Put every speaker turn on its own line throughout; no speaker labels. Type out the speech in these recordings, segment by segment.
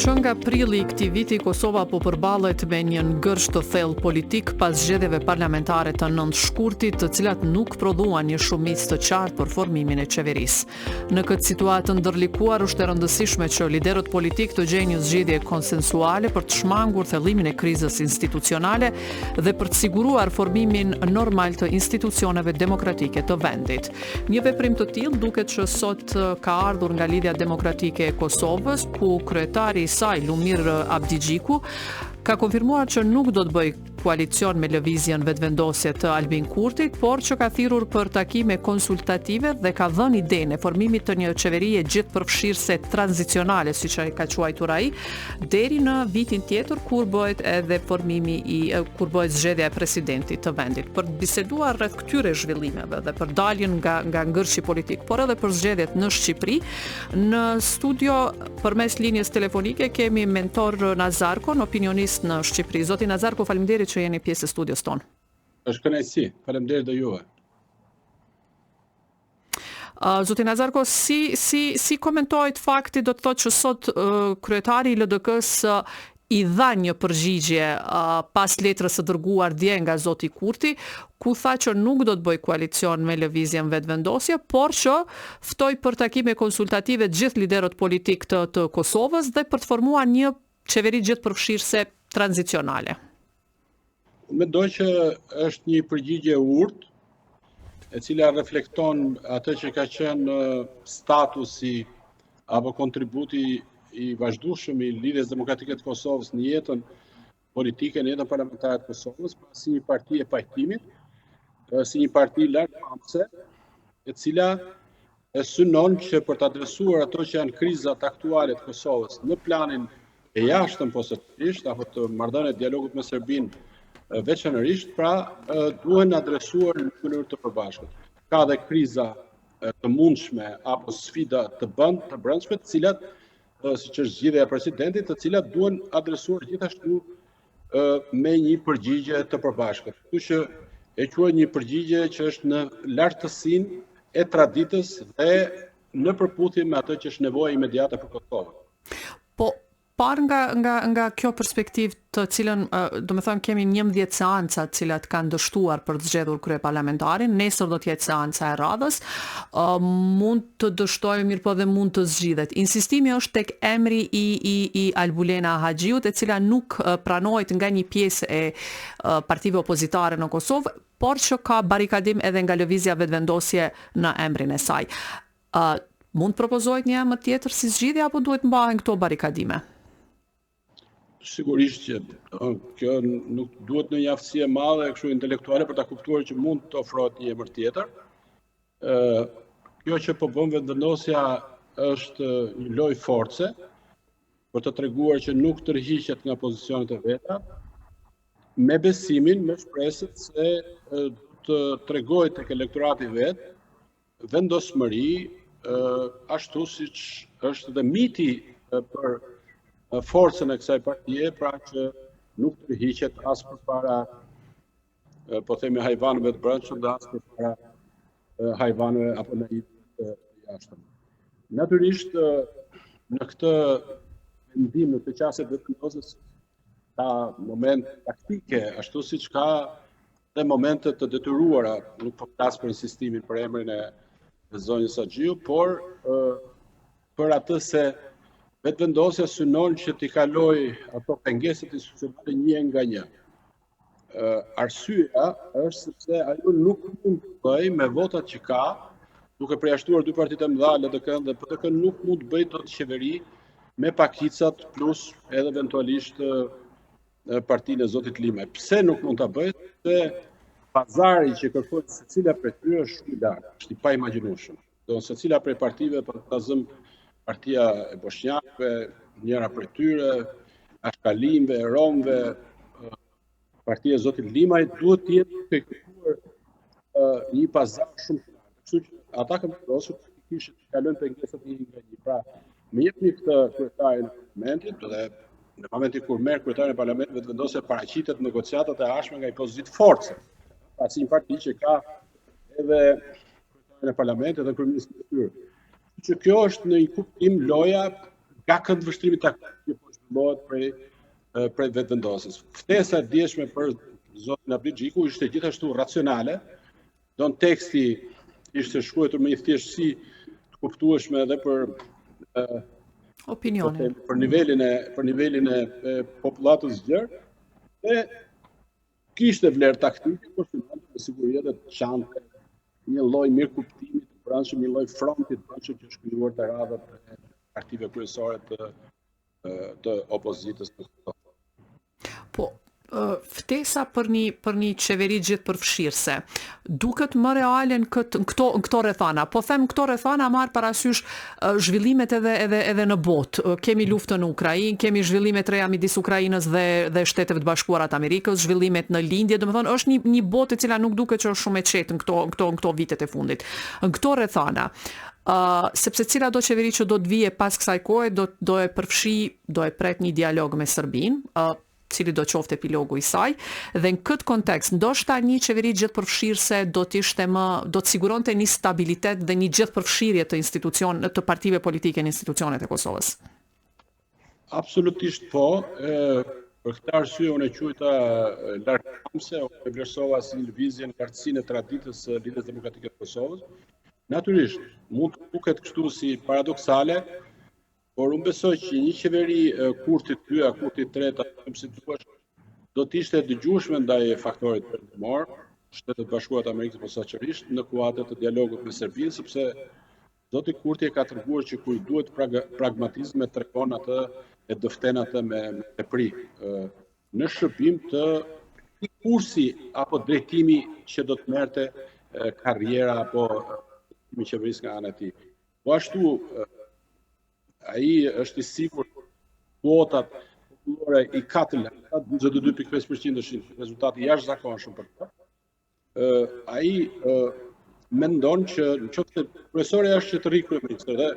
Që nga prilli I këtij viti Kosova po përballet me një ngërsh të thellë politik pas zgjedhjeve parlamentare të 9 shkurtit, të cilat nuk prodhuan një shumicë të qartë për formimin e qeverisë. Në këtë situatë ndërlikuar është e rëndësishme që liderët politik të gjejnë një zgjidhje konsensuale për të shmangur thellimin e krizës institucionale dhe për të siguruar formimin normal të institucioneve demokratike të vendit. Një veprim të tillë duket që sot ka ardhur nga Lidhja Demokratike e Kosovës, ku kryetari I saj Lumir Abdigjiku ka konfirmuar që nuk do të bëj koalicion me lëvizjen vetëvendosje të Albin Kurtit, por që ka thirrur për takime konsultative dhe ka dhënë idenë e formimit të një qeverie gjithëpërfshirëse tranzicionale, siç ai ka quajtur ai, deri në vitin tjetër kur bëhet edhe kur bëhet zgjedhja e presidentit të vendit. Për të biseduar rreth këtyre zhvillimeve dhe për daljen nga ngërshi politik, por edhe për zgjedhjet në Shqipëri, në studio përmes linjës telefonike kemi mentor Nazarkon, opinionist në Shqipëri. Zoti Nazarko, faleminderit që jeni pjesë e studios tonë.
Është kënaqësi. Faleminderit dhe juve.
Zoti Nazarko, si komentojt fakti, do të thotë që sot kryetari I LDK-s I dha një përgjigje pas letrës së dërguar dje nga zoti Kurti, ku tha që nuk do të bëj koalicion me lëvizjen vetëvendosje, por që ftoi për takime konsultative gjithë liderët politik të Kosovës dhe për të formuar një qeveri gjithëpërfshirëse tranzicionale.
Mendoj që është një përgjigje urtë, e cila reflekton atë që ka qenë statusi apo kontributi I vazhdueshëm I Lidhjes Demokratike të Kosovës në jetën politike, në jetën parlamentare të Kosovës, si një parti e pajtimit, si një parti lartëpamëse, e cila synon që për të adresuar ato që janë krizat aktuale të Kosovës në planin e jashtëm posaçërisht, apo të marrëdhëniet dialogut me Serbinë veçanërisht, pra duhen adresuar në mënyrë të përbashkët. Ka dhe kriza të mundshme apo sfida të brendshme, të cilat, siç është zgjedhja e presidentit, të cilat duhen adresuar gjithashtu me një përgjigje të përbashkët. Kështu që e quaj një përgjigje që është në lartësinë e traditës dhe në përputhje me atë që është nevoja imediate për Kosovën.
Po par nga kjo perspektivë të cilën, do të them, kemi 11 seanca të cilat kanë dështuar për të zgjedhur kryeparlamentarin, nesër do të jetë seanca e radhës, mund të dështojë, mirë po dhe mund të zgjidhet. Insistimi është tek emri I Albulena Haxhiut, e cila nuk pranohet nga një pjesë e partive opozitare në Kosovë, por që ka barikadim edhe nga lëvizja vetëvendosje në emrin e saj. Mund propozohet një emër tjetër si zgjidhje apo duhet mbahen këto barikadime?
Sigurisht që kjo nuk duhet në një aftësi e madhe kështu intelektuale për ta kuptuar që mund të ofrohet një emër tjetër. Kjo që po bën vetëvendosja është një lojë force për të treguar që nuk tërhiqet nga pozicionet e veta, me besimin, me shpresën se do të tregojë tek elektorati vet vendosmëri, ashtu siç është dhe miti për forcën e kësaj partie, pra që nuk tërhiqet as përpara, po themi, hajvanëve të brendshëm dhe as përpara hajvanëve apo naivëve të jashtëm. Natyrisht, në këtë mendim, në këtë çështje vetëvendosjes, ka momente taktike, ashtu siç ka dhe momente të detyruara, nuk po flas për insistimin për emrin e zonjës Haxhiu, por për atë se vetëvendosja synon që t'i kaloj ato pengesat institucionale një nga një. Arsyeja është sepse ajo nuk mund të bëjë me votat që ka, duke përjashtuar dy partitë e mëdha, LDK-n dhe PDK, nuk mund të bëjë dot qeveri me pakicat plus edhe eventualisht partinë e zotit Limaj. Pse nuk mund ta bëjë? Sepse pazari që kërkon secila prej tyre është shumë I lartë, është I paimagjinueshëm. Do secila prej partive, për ta zënë Partia e Bosnjakëve, njëra prej tyre, Ashkalimve, Romëve, Partia e zotit Limaj, duhet të jetë të kërkuar një pazar shumë të lartë. Kështu që ata kanë vendosur të kalojnë pengesat një nga një. Pra, me jepni këtë kryetarin e parlamentit, dhe në momentin kur merr kryetarin e parlamentit vetëvendosja paraqitet negociatat e ardhshme nga një pozitë force. Pra, si një parti që ka edhe kryetarin e parlamentit dhe kryeministrin e tyre. Që kjo është në një kuptim loja nga këndvështrimi taktik që po përmbullohet prej vetëvendosjes. Ftesa e djeshme për zotin Abdi Xhiku ishte gjithashtu racionale, don teksti ishte shkruar me një thjeshtësi të kuptueshme edhe për
opinionin,
për nivelin e popullatës gjerë, dhe kishte vlerë taktike, por me siguri edhe të çante një lloj mirë kuptimi të brendshëm, një lloj fronti të brendshëm që është krijuar të radhat e partive kryesore të opozitës.
Po, ftesa për një qeveri gjithë përfshirëse, duket më reale në këto rrethana. Po them këto rrethana marr parasysh zhvillimet edhe në botë. Kemi luftën në Ukrainë, kemi zhvillimet reja midis Ukrainës dhe Shteteve të Bashkuara të Amerikës, zhvillimet në lindje, domethënë është një botë e cila nuk duket që është shumë e qetë në këto vitet e fundit. Në këto rrethana, sepse cila do qeveri që do të vije pas kësaj kohe do e përfshi, do e pret një dialog me Serbinë, cili do qofte epilogu i saj, dhe në këtë kontekst, ndoshta një qeveri gjithë përfshirëse do të siguronte një stabilitet dhe një gjithë përfshirje të partive politike në institucionet e Kosovës.
Absolutisht po. Për këtë arsye unë e quajta lartëse, unë vlerësova si lëvizje në lartësinë e traditës së Lidhjes Demokratike të Kosovës. Natyrisht, mund të duket kështu si paradoksale, por unë besoj që një qeveri kurtit 2, kurtit 3, si duash, do të ishte dëgjueshme ndaj faktorit perëndimor, Shtetet Bashkuara të Amerikës posaçërisht në kuadër të dialogut me Serbinë, sepse zoti Kurti e ka treguar që kur i duhet pragmatizëm tregon atë e dëften atë me tepri në shërbim të kursi apo drejtimi që do të merrte karriera apo drejtimi qeverisë nga ana e tij. Po ashtu ai është i sigurt kuotat popullore i ka të larta, 22.5% është rezultati jashtëzakonshëm për të. Ai mendon që nëse kryesorja është që të rri kryeministër dhe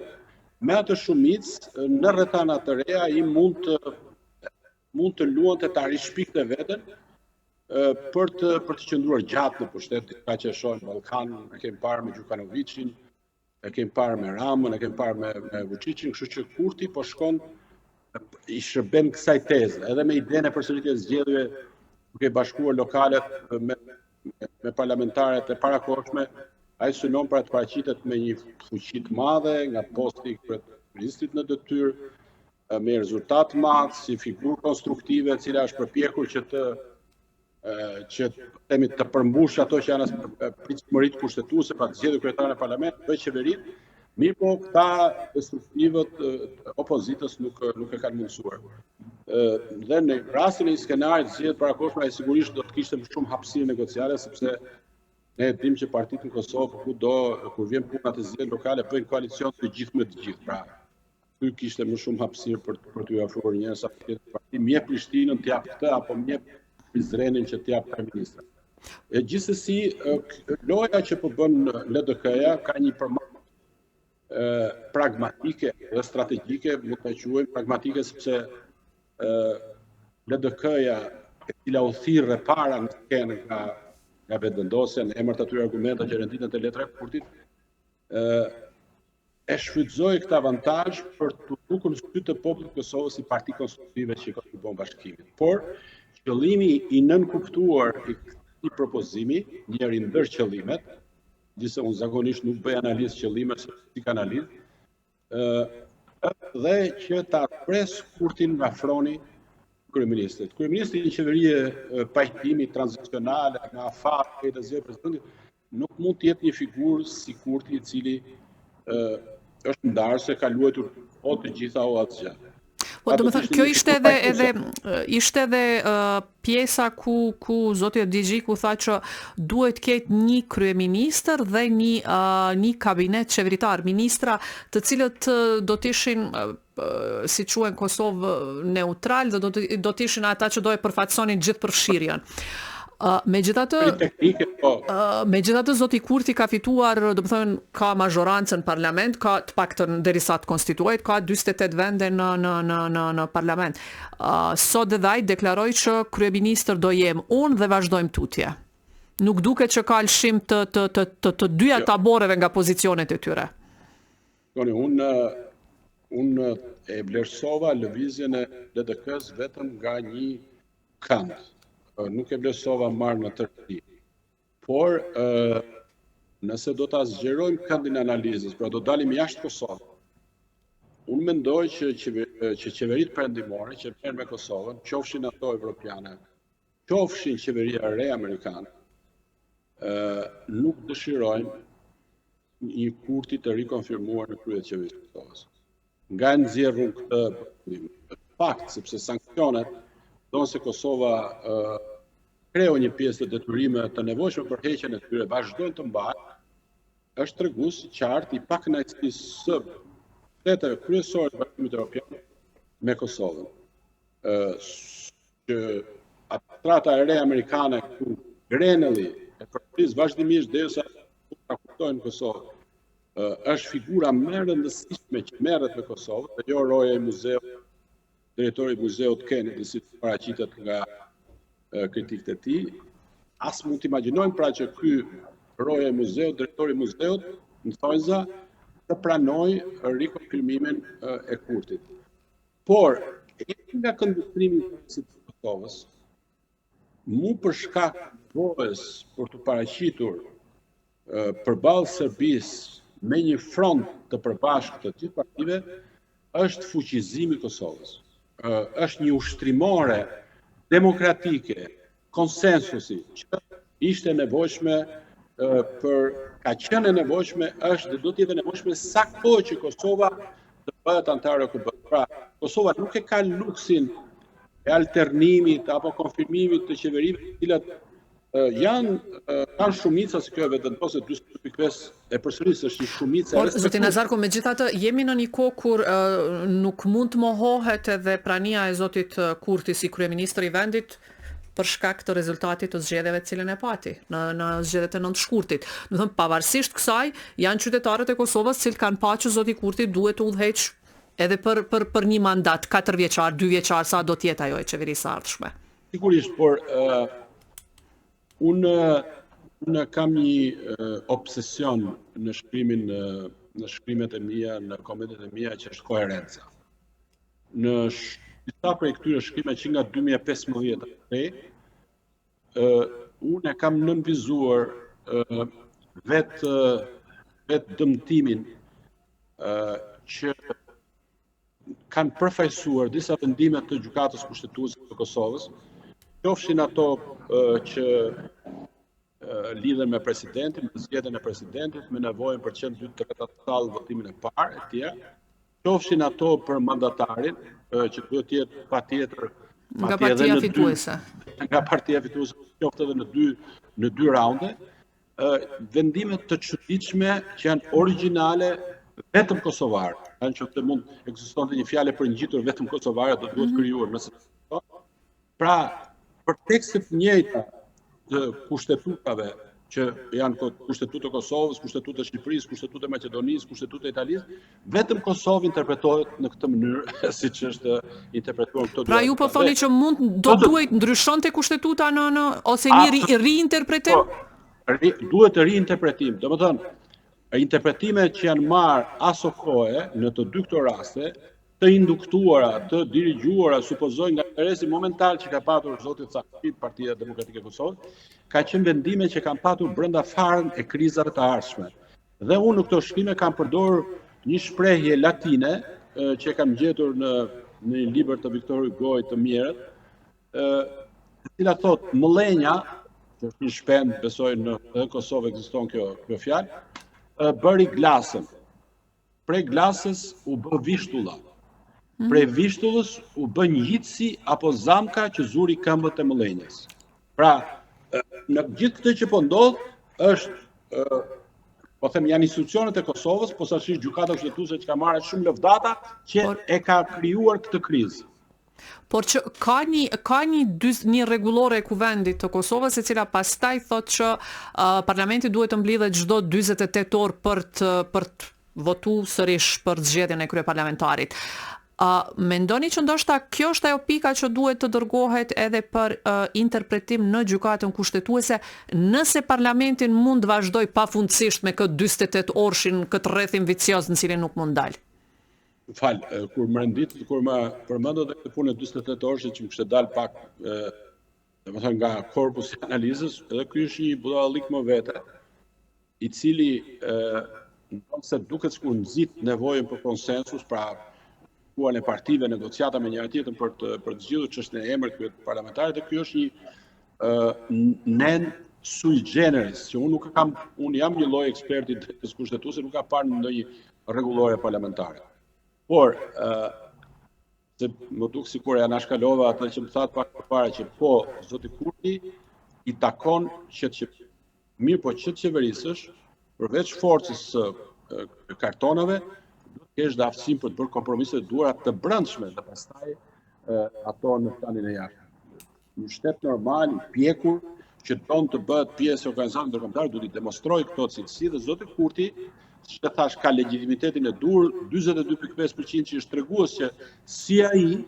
me atë shumicë në rrethana të reja ai mund të luante ta rishpikte veten për të qëndruar gjatë në pushtet, diçka që e shohim në Ballkan, e kemi parë me Gjukanovićin, e kemi parë me Ramën, e kemi parë me Vučićin, kështu që Kurti po shkon i shërben kësaj teze, edhe me idenë e përsëritjes zgjedhjeve duke bashkuar lokalet me parlamentarët e parakohshme, ai synon për të paraqitet me një fuqi të madhe nga posti i kryeministrit në detyrë, me rezultat të madh si figurë konstruktive e cila është përpjekur që të përmbush ato që janë pritshmëritë kushtetuese pa të zgjedhur kryetarin e parlamentit, bëj qeverinë, mirë po këta destruktivët opozitës nuk e kanë mundësuar. Dhe në rastin e një skenarit zgjedhjet parakohshme ai sigurisht do të kishte më shumë hapësirë negociale, sepse ne dim që partitë në Kosovë kur vjen puna të zgjedhjeve lokale bëjnë koalicion të gjithë me të gjithë. Pra, ky kishte më shumë hapësirë për t'u ofruar njerëz apo tjetër parti, më jep Prishtinën të jap këtë apo më jep Prizrenin që të jap kryeministrin. Gjithsesi, loja që po bën LDK-ja ka një përmbajtje pragmatike dhe strategjike, mund ta quajmë pragmatike sepse LDK-ja e cila u thirrë para në skenë nga vetëvendosja në emër të atyre argumentave që renditën te letra e Kurtit, e shfrytëzoi këtë avantazh për të dukur në sy të popullit të Kosovës si parti konstruktive që kontribuon bashkimit. Por qëllimi i nënkuptuar i këtij propozimi, njëri ndër qëllimet, disa unë zakonisht nuk bëj analizë qëllime se si ka analizë, dhe që ta pres Kurtin nga froni kryeministrit. Kryeministri një qeverie pajtimi tranzicionale nga afat e të zgjedhjeve presidentit nuk mund të jetë një figurë si Kurti i cili është ndarse ka luajtur o të gjitha o asgjë.
Po do të thënë kjo ishte edhe pjesa ku zoti Abdi Xhiku tha që duhet të ketë një kryeministër dhe një kabinet qeveritar, ministra, të cilët do të ishin si quhen Kosovë neutral dhe do të ishin ata që do e përfaqësonin gjithë përfshirjen. Megjithatë zoti Kurti ka fituar, do të thënë ka mazhorancën në parlament, ka të paktën derisa të konstituohet, ka 48 vende në parlament. Sot edhe ai deklaroi që kryeministër do jem unë dhe vazhdojmë tutje. Nuk duket që ka lëshim të dyja taboreve nga pozicionet e tyre.
unë e vlerësova lëvizjen e LDK-s vetëm nga një kënd. Nuk e vlerësova marrë në tërësi. Por, nëse do të zgjerojmë këndin analizës, pra do dalim jashtë Kosovë, unë mendoj që qeveritë perëndimore që merren me Kosovën, qofshin ato evropiane, qofshin qeveria re amerikane, nuk dëshirojnë një Kurti të rikonfirmuar në krye të qeverisë së Kosovës. Nga e nxjerrur këtë fakt, sepse sankcionet thonë se Kosova kreu një pjesë të detyrime të nevojshme për heqjen e tyre, vazhdojnë të mbajnë, është tregues i qartë i pakënaqësisë së shteteve kryesore të Bashkimit Evropian me Kosovën. Që administrata e re amerikane ku Grenelli e përkris vazhdimisht derisa ta kuptojnë Kosovën, është figura më e rëndësishme që merret me Kosovën, dhe jo roja i muzeut, drejtori i muzeut Kennedy, si paraqitet nga kritikët e tij. As mund të imagjinojmë pra që ky roja i muzeut, drejtori i muzeut në thonjza të pranoj rikonfirmimin e Kurtit. Por, nga këndvështrimi i Kosovës, mu për shkak të vojës për të paraqitur përballë Serbisë me një front të përbashkët të gjithë partive, është fuqizimi i Kosovës. Është një ushtrimore demokratike, konsensusi, që ishte nevojshme ka qenë e nevojshme, është dhe do të jetë e nevojshme sa kohë që Kosova të bëhet anëtare e KBE. Pra, Kosova nuk e ka luksin e alternimit apo konfirmimit të qeverive të cilat kanë shumica, si kjo e vetëm ose 40.5 e përsëris është një shumicë.
Por, zotin Nazarko, megjithatë, jemi në një kohë kur nuk mund të mohohet edhe prania e zotit Kurti si kryeministër i vendit për shkak të rezultatit të zgjedhjeve të cilën e pati në zgjedhjet e 9 shkurtit. Do të thënë, pavarësisht kësaj, janë qytetarët e Kosovës që kanë pa që zoti Kurti duhet të udhëheq edhe për një mandat 4 vjeçar, 2 vjeçar, sa do të jetë ajo e qeverisë së ardhshme.
Sigurisht, por unë kam një obsesion në shkrimet e mia, në komentet e mia, që është koherenca. Në disa prej këtyre shkrimet që nga 2015 unë e kam nënvizuar vetë dëmtimin që kanë përfaqësuar disa vendime të gjykatës kushtetuese të Kosovës, qofshin ato që lidhen me presidentin, me zgjedhjen e presidentit, me nevojën për 102/3 të sallë votimin e parë, e tjera, qofshin ato për mandatarin, që duhet të jetë patjetër
nga partia fituese.
Nga partia fituese, qoftë edhe në dy raunde, vendime të çuditshme që janë origjinale vetëm kosovare. Që të mund ekzistonte një fjalë për ngjitur vetëm kosovare, do duhet krijuar nëse. Pra, për tekstet njëjta të kushtetutave që janë kushtetutë e Kosovës, kushtetutë e Shqipërisë, kushtetutë e Maqedonisë, kushtetutë e Italisë, vetëm Kosovë interpretohet në këtë mënyrë, siç është interpretuar këto.
Pra ju po thoni që duhet ndryshonte kushtetuta ose një riinterpretim?
Duhet të riinterpretim. Domethënë, interpretimet që janë marrë aso kohë në të dy këto raste, të induktuara, të dirigjuara, supozoj nga interesi momental që ka patur zoti Thaçi, Partia Demokratike e Kosovës, ka qenë vendime që kanë patur brenda farën e krizave të ardhshme. Dhe unë në këto shkrime kam përdorur një shprehje latine që kam gjetur në një libër të Victor Hugo të Mjerët, e cila thotë mëllenja, që është një shpend, besoj në Kosovë ekziston kjo fjalë, bëri glasën. Prej glasës u bë vishtulla. Prej vishtullës u bë ngjitsi apo zamka që zuri këmbët e mëllenjes. Pra, në gjithë këtë që po ndodh është, po them, janë institucionet e Kosovës, posaçërisht gjykata kushtetuese që ka marrë shumë lëvdata që e ka krijuar këtë krizë.
Por që ka një rregullore e kuvendit të Kosovës e cila pastaj thotë që parlamenti duhet të mblidhet çdo 48 orë për të votuar sërish për zgjedhjen e kryeparlamentarit. Mendoni që ndoshta kjo është ajo pika që duhet të dërgohet edhe për interpretim në gjykatën kushtetuese, nëse parlamentin mund të vazhdoj pafundësisht me këtë 48 orëshin, këtë rrethim vicioz në cilin nuk mund dalë?
kur më rendit, kur më përmendët dhe këtë punë e 48 orëshe që më kështë dalë pak nga korpusi analizës, edhe ky është një budallik më vete, i cili nëse duket sikur nxit nevojën për konsensus, pra kuan e partive, negociata me njëra tjetrën për të zgjidhur çështën e emrit të parlamentarit, dhe ky është një nen sui generis, që unë jam një lloj eksperti drejtës kushtetuese, nuk ka parë në ndonjë rregullore parlamentare. Por, se më duk sikur ja nashkalova atë që më thatë pak përpara që po, zoti Kurti i takon mirë po që qeverisësh, përveç forcës së kartonave, do të kesh dhe aftësinë për të bërë kompromise të duara të brendshme dhe pastaj ato në planin e jashtëm. Një shtet normal, i pjekur, që don të bëhet pjesë e organizatave ndërkombëtare, duhet të demonstrojë këto cilësi dhe zoti Kurti, që thash, ka legitimitetin e dur, 42.5% që është tregues që si ai,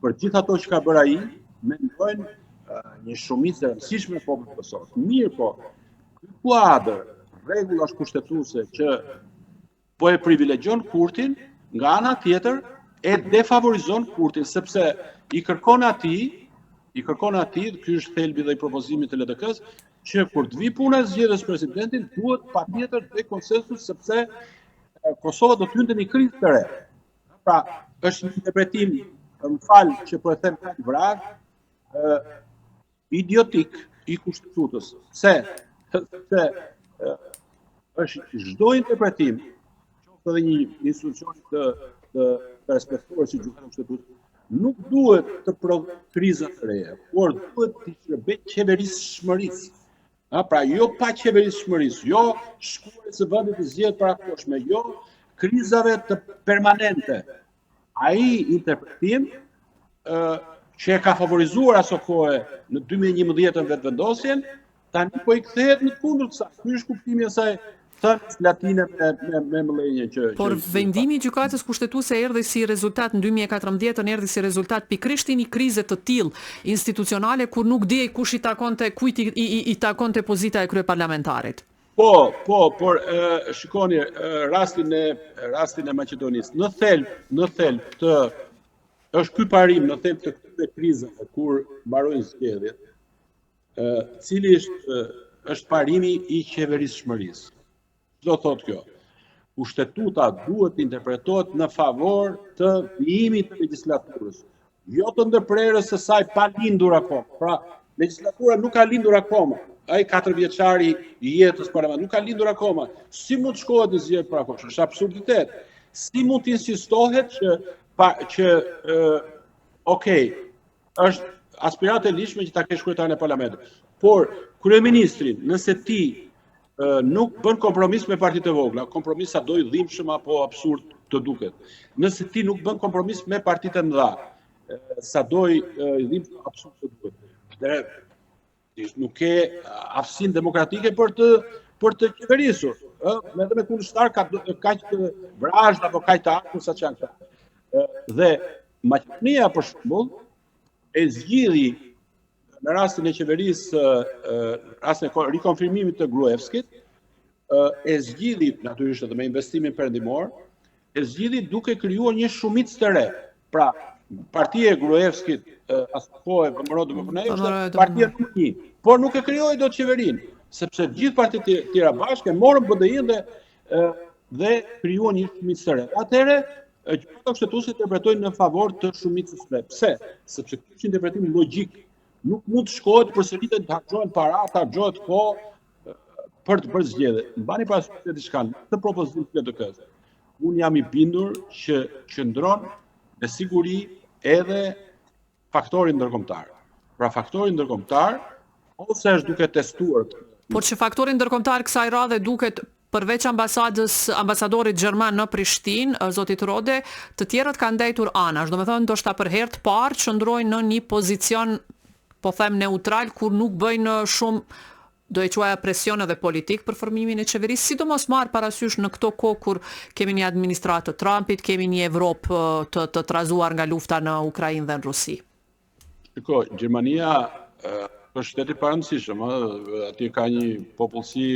për gjithë ato që ka bërë ai, mendojnë një shumicë e rëndësishme e popullit Kosovës. Mirë po, ky kuadër rregullash kushtetuese që po e privilegjon Kurtin, nga ana tjetër e defavorizon Kurtin, sepse i kërkon atij, ky është thelbi dhe i propozimit të LDK-s, që kur të vi puna e zgjedhjes presidentin, duhet patjetër të konsensus, sepse Kosova do të hynte në një krizë të re. Pra, është një interpretim, më fal që po e them kaq vrag, idiotik i kushtetutës. Sepse është çdo interpretim, qoftë edhe një institucion të respektuar si gjykata kushtetuese, nuk duhet të provojë kriza të reja, por duhet të shërbejë qeverisshmërisë. Pra, jo pa qeverisshmërisë, jo shkuarjes së vendit të zgjedhjet parakoshme, jo krizave të permanente. Ai interpretim që e ka favorizuar aso kohë në 2011 vetëvendosjen, tani po i kthehet në kundër kësaj. Ky është kuptimi i saj thënë latine me mëllenje që...
Por vendimi i gjykatës kushtetuese erdhi si rezultat në 2014, erdhi si rezultat pikërisht i një krize të tillë institucionale kur nuk diej kush i takonte, kujt i takonte pozita e kryeparlamentarit.
Por shikoni rastin e Maqedonisë. Në thelb të është ky parim në thelb të këtyre krizave kur mbarojnë zgjedhjet, cili është parimi i qeverisshmërisë. Do thot kjo, kushtetuta duhet të interpretohet në favor të vijimit të legjislaturës, jo të ndërprerjes së saj pa lindur akoma. Pra, legjislatura nuk ka lindur akoma. Ai 4 vjeçari i jetës parlamentit nuk ka lindur akoma. Si mund të shkohet në zgjedhje parakoshme? Është absurditet. Si mund të insistohet që është aspiratë e lishme që ta kesh kryetarin e parlamentit. Por kryeministrin, nëse ti nuk bën kompromis me partitë e vogla, kompromis sa do i dhimbshëm apo absurd të duket. Nëse ti nuk bën kompromis me partitë e mëdha, sa do i dhimbshëm absurd të duket. Nuk ke aftësinë demokratike për të qeverisur, edhe me kundërshtar kaq të vrazhd apo kaq të afër sa janë këta. Dhe Maqedonia për shembull e zgjidhi në rastin e qeverisë, rastin e rikonfirmimit të Gruevskit, e zgjidhi natyrisht edhe me investimin perëndimor, e zgjidhi duke krijuar një shumicë të re. Pra, partia e Gruevskit asoj vëmërodë më punoj, është partia numër 1, por nuk e krijoi dot qeverinë, sepse gjithë partitë tjera bashkë morën BDI-n dhe krijuan një shumicë të re. Atëherë, gjykata kushtetuese interpretojnë në favor të shumicës së re. Pse? Sepse ky është interpretim logjik. Nuk mund të shkohet përsëritet të harxohen para, të harxohet kohë për të bërë zgjedhje. Mbani parasysh diçka të propozimit të LDK-s. Unë jam i bindur që qëndron me siguri edhe faktori ndërkombëtar. Pra faktori ndërkombëtar ose është duke testuar.
Por që faktori ndërkombëtar kësaj radhe duket përveç ambasadorit gjerman në Prishtinë, zotit Rode, të tjerët kanë ndajtur anash. Domethënë ndoshta për herë të parë qëndrojnë në një pozicion, po them, neutral, kur nuk bëjnë shumë, do e quaja, presion edhe politik për formimin e qeverisë, sidomos marr parasysh në këto kohë kur kemi një administratë të Trumpit, kemi një Evropë të trazuar nga lufta në Ukrainë dhe në Rusi.
Shiko, Gjermania është shteti i parëndësishëm, atje ka një popullsi,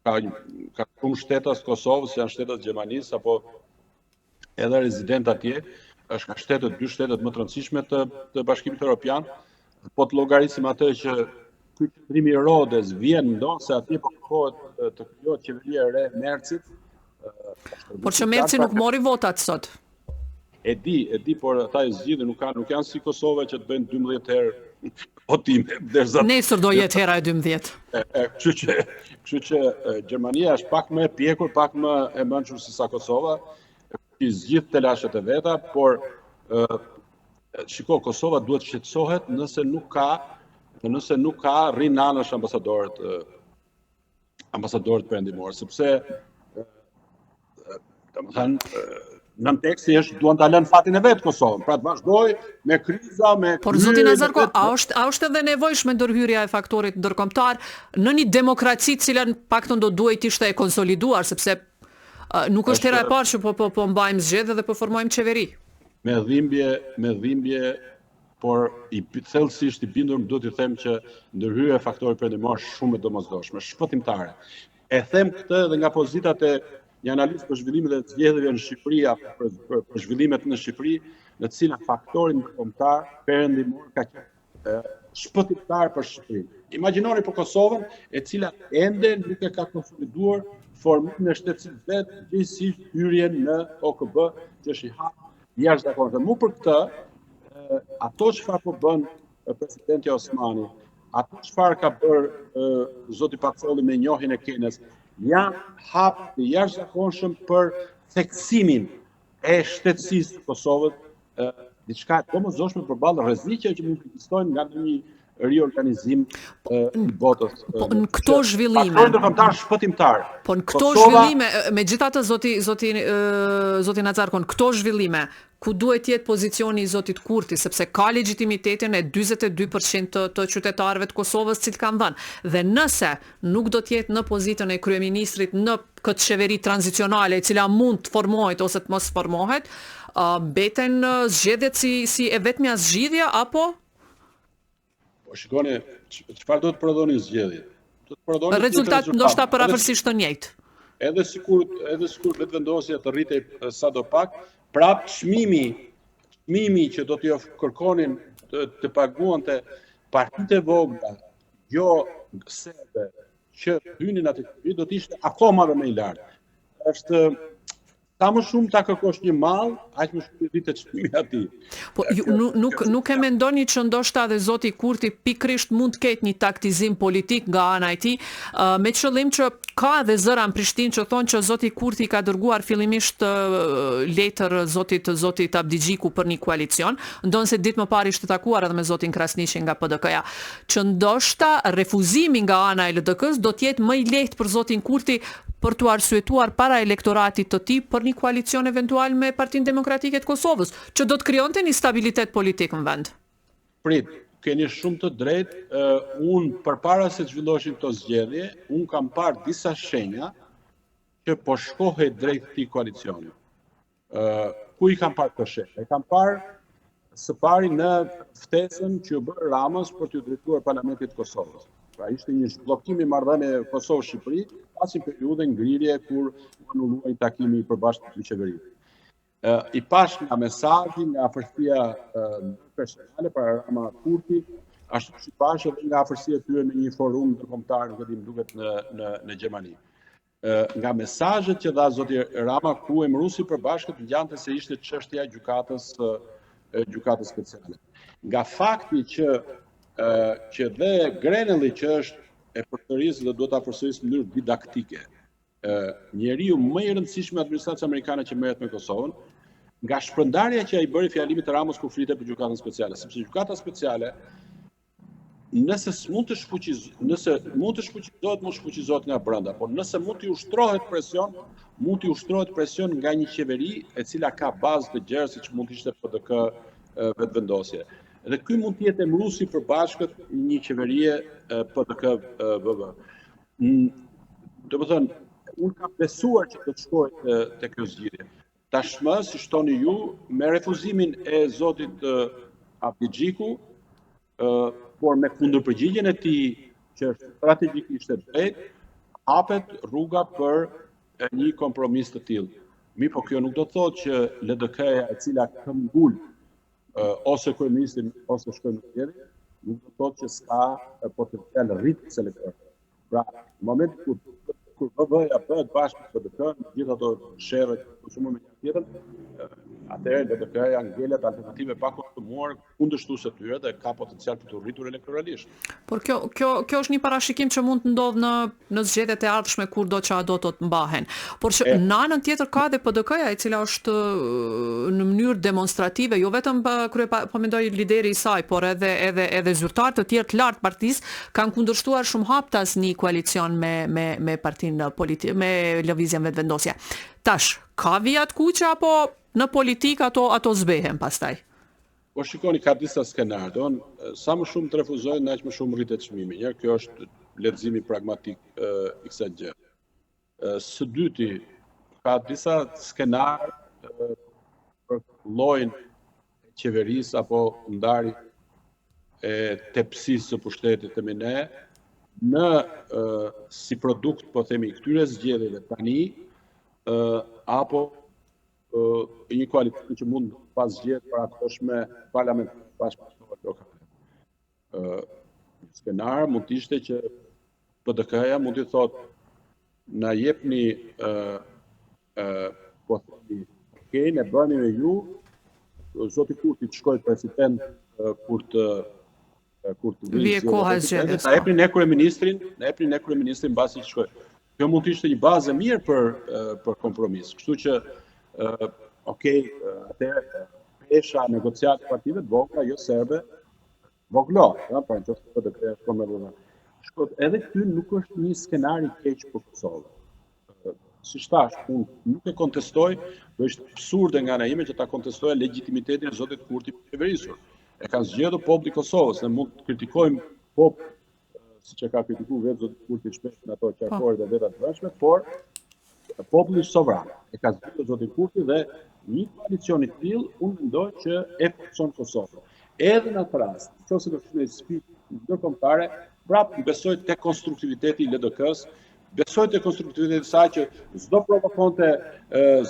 ka shumë shtetas Kosovës, janë shtetas Gjermanisë, apo edhe rezident atje, është nga dy shtetet më të rëndësishme të Bashkimit Evropian, po të llogarisim atë që ky qendrimi i Rodez vjen ndonë se atje po kërkohet të krijohet qeveria e re e Mercit.
Por që Merci nuk mori votat sot.
E di, por ata e zgjidhin, nuk janë si Kosova që të bëjnë 12 herë votime.
Nesër do jetë hera e 12.
Kështu që Gjermania është pak më e pjekur, pak më e mençur se sa Kosova, i zgjidh telashet e veta, por shiko, Kosova duhet shqetësohet nëse nuk ka rrinë anësh ambasadorët perëndimor, sepse domethënë nën teksti është duan ta lënë fatin e vet Kosovën, pra të vazhdoj me kriza, me
Por zoti Nazarko, a është edhe nevojshme ndërhyrja e faktorit ndërkombëtar në një demokraci të cilën paktën do duhet ishte e konsoliduar, sepse nuk është hera e parë që po mbajmë zgjedhje dhe po formojmë qeveri.
Me dhimbje, por thellësisht i bindur më duhet të them që ndërhyrja e faktorit perëndimor është shumë e domosdoshme, shpëtimtare. E them këtë edhe nga pozitat e një analizë për zhvillimet e zgjedhjeve në Shqipëri, për zhvillimet në Shqipëri, në të cilën faktori ndërkombëtar perëndimor ka qenë shpëtimtar për Shqipërinë. Imagjinoni për Kosovën, e cila ende nuk e ka konsoliduar formimin e shtetësisë vet, gjithsesi hyrjen në OKB, që është i hap jashtëzakonshëm. Mu për këtë, ato çfarë po bën presidenti Osmani, ato çfarë ka bërë zoti Pacolli me njohjen e Kenës, janë hap të jashtëzakonshëm për theksimin e shtetësisë të Kosovës, diçka e domosdoshme përballë rrezikeve që mund të ekzistojnë nga një riorganizim i botës.
Po në këto zhvillime.
Faktori ndërkombëtar shpëtimtar.
Po në këto zhvillime, megjithatë zoti Nazarko, në këto zhvillime, ku duhet jetë pozicioni i zotit Kurti, sepse ka legitimitetin e 42% të qytetarëve të Kosovës që kanë dhënë. Dhe nëse nuk do të jetë në pozitën e kryeministrit në këtë qeveri tranzicionale, e cila mund të formohet ose të mos formohet, mbeten zgjedhjet si e vetmja zgjidhja apo?
Po shikoni, çfarë do të prodhonin zgjedhjet?
Rezultat ndoshta përafërsisht të njëjtë.
Edhe sikur vetëvendosja të rritej sadopak, prap çmimi që do t'i kërkonin të paguante partitë e vogla, jo serbe, që hynin atë qeveri, do të ishte akoma më i lartë. Është sa më shumë ta kërkosh një mall, aq më shumë rritet çmimi atij.
Po nuk e mendoni që ndoshta edhe zoti Kurti pikrisht mund të ketë një taktizim politik nga ana e tij, me qëllim që ka edhe zëra në Prishtinë që thonë që zoti Kurti ka dërguar fillimisht letër zotit Abdigjiku për një koalicion, ndonë se ditë më parë ishte takuar edhe me zotin Krasniqi nga PDK-ja, që ndoshta refuzimi nga ana e LDK-s do të jetë më i lehtë për zotin Kurti për të arsyetuar para elektoratit të tij për një koalicion eventual me Partinë Demokratike të Kosovës, që do të krijonte një stabilitet politik në vend.
Prit, keni shumë të drejtë. Unë përpara se të zhvilloheshin këto zgjedhje, unë kam parë disa shenja që po shkohej drejt këtij koalicioni. Ku i kam parë këto shenja? E kam parë së pari në ftesën që u bë Ramës për t'u drejtuar Parlamentit të Kosovës. Pra ishte një zhbllokim i marrëdhënieve Kosovë-Shqipëri, pasi periudhën ngrirje kur anulluai takimi i përbashkët të qeverisë. I pash nga mesazhi, nga afërsia personale para Rama Kurti, ashtu si pash edhe nga afërsia e tyre në një forum ndërkombëtar, nuk e di, më duket në Gjermani. Nga mesazhet që dha zoti Rama, ku emëruesi i përbashkët ngjante se ishte çështja e gjykatës speciale. Nga fakti që dhe Grenelli, që është e përsërisë dhe duhet ta përsërisë në mënyrë didaktike, njeriu më i rëndësishëm i administratës amerikane që merret me Kosovën, nga shpërndarja që ai bëri fjalimit të Ramës kur flitet për gjykatën speciale, sepse gjykata speciale nëse mund të shfuqizohet, mund shfuqizohet nga brenda, por nëse mund të ushtrohet presion nga një qeveri e cila ka bazë të gjerë, siç mund të ishte PDK vetëvendosje. Dhe ky mund të jetë emëruesi i përbashkët një qeverie PDK-BB. Domethënë, unë kam besuar që do të shkojë te kjo zgjidhje. Tashmë, si shtoni ju, me refuzimin e zotit Abdigjiku, por me kundërpërgjigjen e tij, që është strategjikisht e drejtë, hapet rruga për një kompromis të tillë. Mi po kjo nuk do të thotë që LDK-ja e cila këmbul ose kryeministrin ose shkojnë në tjetër, nuk do të thotë që s'ka potencial rritjes elektoral. Pra, në momentin kur BB-ja bëhet bashkë me PDK-n, gjithë ato sherrë që konsumohen me një tjetër, atëherë LDK-ja ngelet alternative pa konsumuar kundërshtuese tyre dhe ka potencial për të rritur elektoralisht.
Por kjo është një parashikim që mund të ndodhë në zgjedhjet e ardhshme kurdo që ato të mbahen. Por që në anën tjetër ka dhe PDK-ja e cila është në mënyrë demonstrative, jo vetëm po mendoj lideri i saj, por edhe zyrtarë të tjerë të lartë partisë kanë kundërshtuar shumë haptas një koalicion me partinë me lëvizjen vetëvendosje. Tash, ka vijat kuqe apo në politikë ato zbehen pastaj?
Po shikoni, ka disa skenarë. Sa më shumë të refuzojnë, aq më shumë rritet çmimi. Kjo është leximi pragmatik i kësaj gjë. Së dyti, ka disa skenarë për llojin e qeverisë apo ndarje e tepsisë së pushtetit të ne në si produkt, po themi, këtyre zgjedhjeve tani apo një koalicion që mund pas zgjedhjeve parakoshme parlamentare bashkëpunëtor lokale. Skenar mund të ishte që PDK-ja mund të thotë na jepni po themi, okay, ne bëni me ju, zoti Kurti të shkojë president kur të
vije koha e zgjedhjes.
Na jepni ne kryeministrin mbasi të shkojë. Kjo mund të ishte një bazë e mirë për kompromis. Kështu që atëherë pesha negociate partive të vogla, jo serbe, voglo, pra në qoftë PDK është me dhëna. Edhe këty nuk është një skenar i keq për Kosovën. Siç thash, unë nuk e kontestoj, do ishte absurde nga ana ime që ta kontestoja legitimitetin e zotit Kurti për qeverisur. E kanë zgjedhur populli i Kosovës, ne mund të kritikojmë siç e ka kritikuar vetë zoti Kurti shpesh në ato qartore dhe veta të brendshme, por populli sovran e ka zgjedhur zoti Kurti dhe një koalicion i tillë unë mendoj që e forcon Kosovën. Edhe në atë rast, nëse do të shkojë sfidë ndërkombëtare, prapë besoj te konstruktiviteti i LDK-s, besoj te konstruktiviteti i saj që s'do provokonte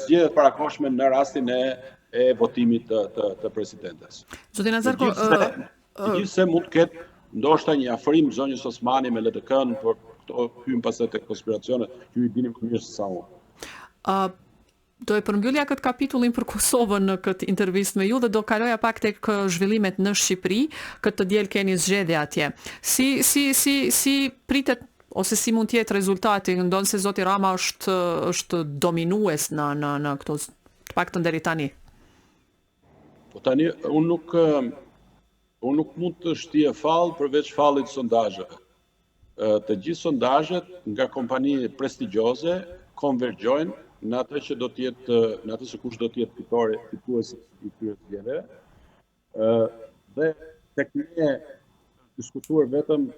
zgjedhjet parakoshme në rastin e votimit të presidentes.
Zoti Nazarko,
gjithse mund të ketë ndoshta një afrim zonjës Osmani me LDK-n, por këto hyn pastaj te konspiracionet, ju i dini më mirë se sa unë.
Do e përmbyllja këtë kapitullin për Kosovën në këtë intervistë me ju dhe do kaloja pak tek zhvillimet në Shqipëri, këtë të diel keni zgjedhje atje. Si pritet ose si mund të jetë rezultati, ndonë se zoti Rama është dominues në këto të paktën deri tani?
Po tani unë nuk mund të shtije fallë përveç fallit sondazheve. Të gjithë sondazhet nga kompani prestigjioze konvergjojnë në atë që do të jetë, në atë se kush do të jetë fituesi i këtyre zgjedhjeve. Dhe tek ne diskutuar vetëm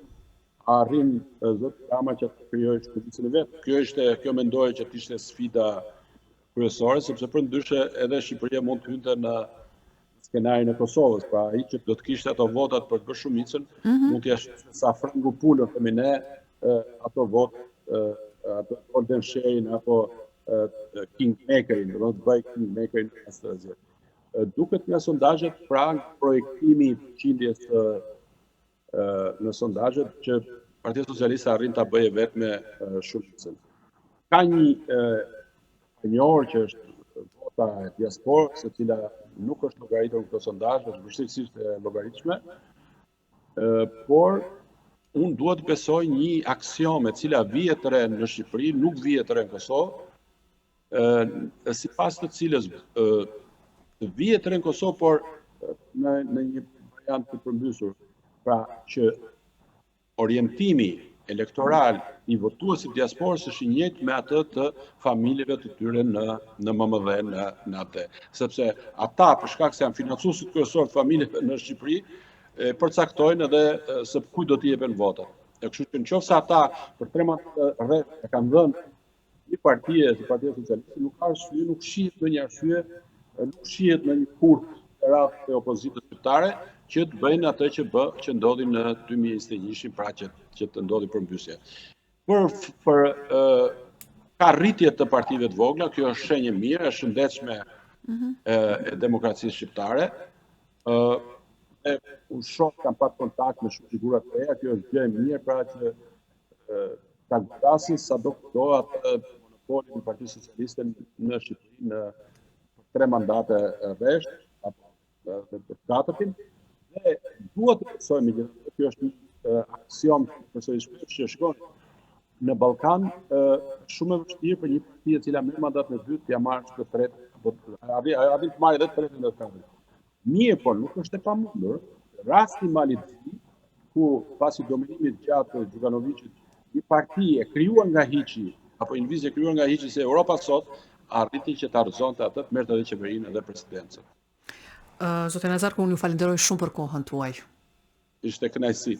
arrin zoti Rama që të krijojë shpëtisin e vet. Kjo mendoj që të ishte sfida kryesore, sepse përndryshe edhe Shqipëria mund të hynte në skenarin e Kosovës, pra ai që do të kishte ato votat për të bërë shumicën, mund t'ja shqipte sa frëngu pulën themi ne, ato votë, ato golden share-in apo kingmakerin, do të bëj kingmakerin në zgjedhje. Duket nga sondazhet, pra projektimi i përqindjes në sondazhet që Partia Socialiste arrin ta bëjë vetëm shumicën. Ka një orë që është vota e diasporës, e cila nuk është llogaritur në këto sondazhe, është vështirësisht e llogaritshme, por unë duhet të besoj një aksion e cila vihet re në Shqipëri, nuk vihet re në Kosovë, sipas të cilës vihet re në Kosovë, por në një variant të përmbysur, pra që orientimi elektoral i votuesit diasporës është i njëjtë me atë të familjeve të tyre në MMD në atë. Sepse ata, për shkak se janë financuesit kryesor të familjeve në Shqipëri, përcaktojnë edhe se kujt do t'i jepen votat. Kështu që nëse ata për 3 muaj rreth e kanë dhënë një partie, si Partia Socialiste, nuk ka arsye, nuk shihet ndonjë arsye, nuk shihet në një kurth të radhë të opozitës shqiptare që të bëjnë atë që ndodhi në 2021, pra që të ndodhi përmbysje. Për ka rritje të partive të vogla, kjo është shenjë mirë, është shëndetshme e demokracisë shqiptare. Unë shoh kam pat kontakt me shumë figura të reja, kjo është gjë e mirë, pra që ta godasin sado këto atë monopolin e Partisë Socialiste në Shqipëri në 3 mandate rresht, apo të katërtin, dhe duhet të përsojmë gjithë, kjo është një aksion përsojmë që shkon në Ballkan, shumë e vështirë për një parti e cila me mandat në dytë t'ja marrë të tretë, avin të marrë edhe të tretë në katërt. Mirë, por nuk është e pamundur, rasti Malizi, ku pasi dominimit gjatë të Gjukanovićit, një parti e krijuar nga hiçi, apo një vizje krijuar nga hiçi se Europa sot, arriti që të argëzonte atë, të merrte edhe qeverinë edhe presidencën.
Zotë Nazar, unë ju falenderoj shumë për kohën tuaj.
Ishte kënaqësi.